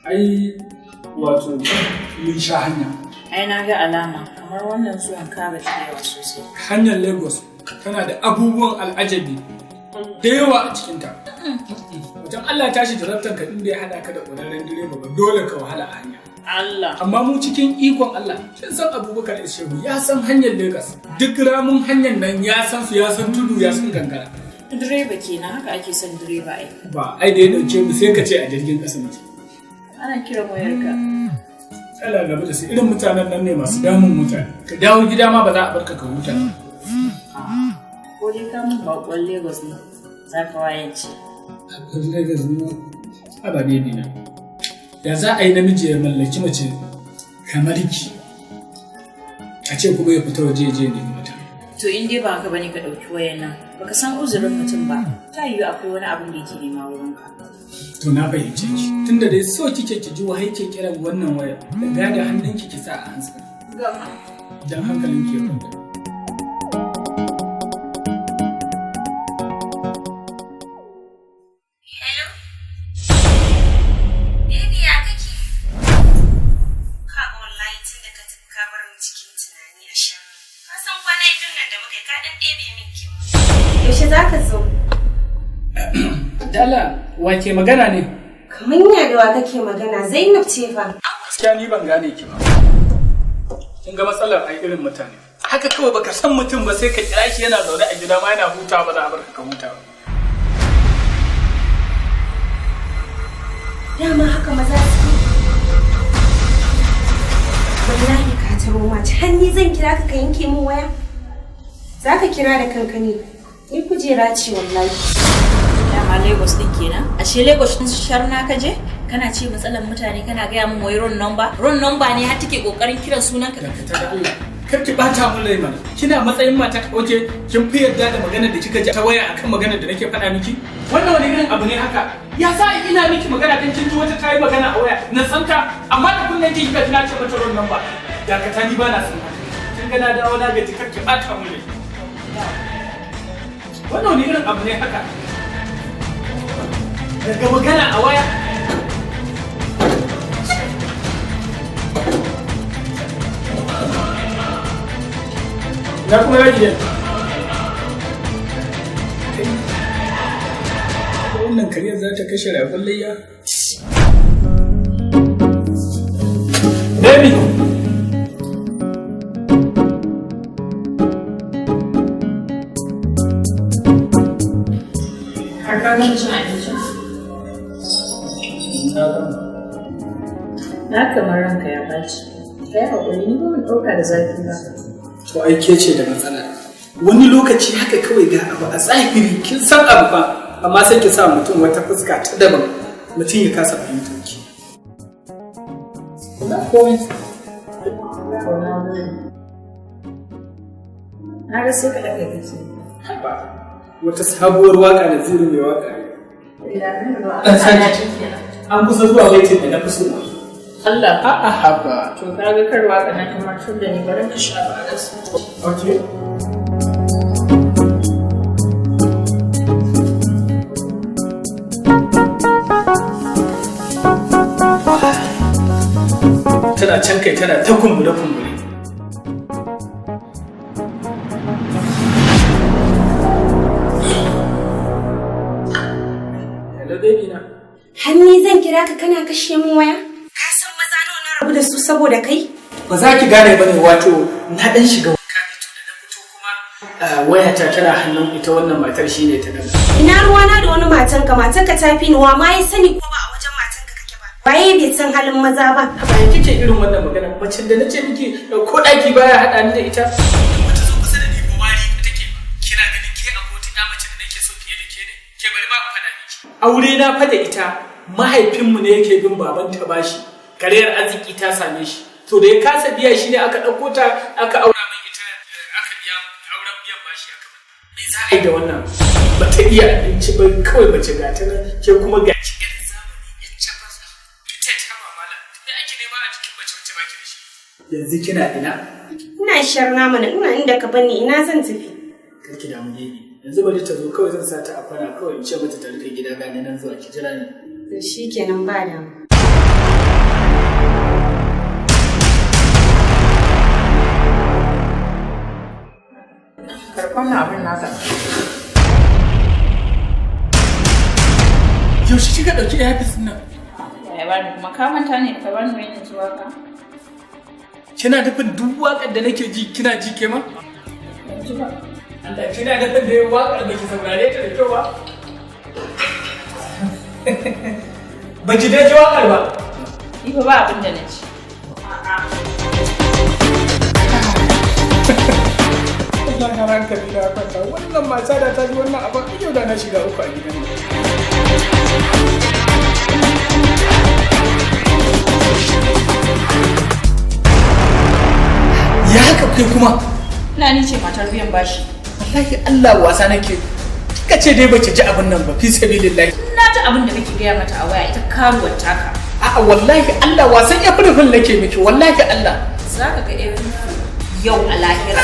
Ai wato mun sha hanya. Ai na ga alama kamar wannan zuwan ka ga yawa sosai. Hanyar Lagos tana da abubuwan al'ajabi da yawa a cikinta. Wajen Allah ya tashi jarabtar ka inda ya haɗa ka da ƙwararren direba ba dole ka wahala a hanya. Allah. Amma mu cikin ikon Allah, kin san Abubakar Ishehu ya san hanyar Lagos. Duk ramun hanyar nan ya san su, ya san tudu, ya san gangara. Direba kenan haka ake son direba ai. Ba, ai da ya dauke mu sai ka ce a jirgin ƙasa muke. Ana kiran wayarka. Allah gaba da su irin mutanen nan ne masu damun mutane. Ka dawo gida ma ba za a barka ka huta. Ko dai ka mun bakon Lagos ne. Za ka wayance. Bakon Lagos ne. Aba baby na. Ya za a yi namiji ya mallaki mace kamar ki. A ce kuma ya fita waje je ne mata. To in dai ba haka bane ka dauki wayar nan. Baka san uzurin mutum ba. Ta yiwu akwai wani abin da yake nema wurin ka. To na fahimce ki. Tunda dai so kike ki ji wahai ke kiran wannan waya. Da gada hannunki ki sa a hansa. Gama. Dan hankalin ki ya kwanta. Hello? Baby ya kake? Ka wallahi tun da ka tafi ka bar mu cikin tunani a shan. Ka san kwana biyun nan da muka yi ka dan ɗebe min kewa. Yaushe za ka zo? Dala, wa ke magana ne? Kamar ya da wa kake magana, Zainab ce fa. Gaskiya ni ban gane ki ba. Kin ga matsalar ai irin mutane. Haka kawai baka san mutum ba sai ka kira shi yana zaune a gida ma yana hutawa ba za a barka ka huta ba. Dama haka maza su. Wallahi ka taro mace, har ni zan kira ka yanke min waya? Za ka kira da kanka ne. Ni kujera ce wallahi. Dama Lagos din kenan. Ashe Lagos din sharna ka je? Kana ce matsalar mutane kana gaya min wai wrong number? Wrong number ne har take kokarin kiran sunanka. Ta Allah. Kar ki bata mun rai mana. Kina matsayin mata oke kin fi yarda da maganar da kika ji ta waya akan maganar da nake faɗa miki? Wannan wani irin abu ne haka? Ya sa ina miki magana dan kin ji wata tayi magana a waya. Na san ta amma da kunnen ki kika na ce mata wrong number. Dakata ni ba na san haka. Kin ga na dawo na gaji kar ki bata mun rai. Wannan wani irin abu ne haka? Daga magana a waya. Na kuma yaji ne. Wannan kariyar za ta kashe ragon layya. Baby! Har ka gama cin abincin? Na kamar ranka ya ɓaci. Ka yi haƙuri ni ba mu ɗauka da zafi ba. To ai ke ce da matsala. Wani lokaci haka kawai ga abu a zahiri kin san abu ba amma sai ki sa mutum wata fuska ta daban mutum ya kasa fahimtar ki. Ba komai. Na ga sai ka ɗaga gaji. Haba wata sabuwar waka da zuri mai waka. An sani an kusa zuwa waitin da na fi so. Allah. A'a haba. To ka ga kar waka na kamar tun da ni barin ka sha ba gaskiya. Okay. Tana can kai tana ta kumbure-kumbure. Hello baby na. Har ni zan kira ka kana kashe min waya? Ka san maza nawa na rabu da su saboda kai? Ba za ki gane bane wato na dan shiga wanka ne to da na fito kuma wayata tana hannun ita wannan matar shine ta daga. Ina ruwana da wani matanka ta fi ni wa ma ya sani ko ba a wajen matanka kake ba. Waye bai san halin maza ba. Ba kike irin wannan magana macen da nace miki ko daki baya hada ni da ita. Wata zo kusa da ni ko wari take kina ganin ke abota da mace da nake so fiye da ke ne. Ke bari ma faɗa miki. Aure na fa da ita mahaifinmu ne yake bin babanta bashi. Kariyar arziki ta same shi. To da ya kasa biya shi ne aka ɗauko ta aka aura min ita aka biya auren biyan bashi aka ba. Me za a yi da wannan? Ba ta iya abinci ba kawai mace ga ta nan ke kuma ga ki irin zamani yan cafas. Fita ta mamala. Me ake nema a jikin mace ba ki da shi? Yanzu kina ina? Ina sharna mana ina inda ka bani ina zan tafi. Kar ki damu ne. Yanzu bari ta zo kawai zan sa ta a kwana kawai in ce mata ta rike gida gane nan zuwa ki jira ni. To shikenan ba damu. wannan abin naka. Yaushe kika ɗauki earpiece nan? Ya bani kuma ka manta ne ka bani wani zuwa ka. Kina dafin duk waƙar da nake ji kina ji ke ma? Yanzu ba. Allah kina dafin da waƙar da ki saurare ta da kyau ba? Ba ki dai ji waƙar ba? Ni fa ba abin da na ci. Allah ya ranka ni da kwanta wannan mata da ta ji wannan abin yau da na shiga uku a gidan nan. Ya haka kai kuma? Ina ni ce matar biyan bashi. Wallahi Allah wasa nake. Kika ce dai bace ji abin nan ba fi sabilillahi. Na ji abin da kake gaya mata a waya ita karuwar taka. A'a wallahi Allah wasan ya furfun nake miki wallahi Allah. Za ka ga yau a lahira.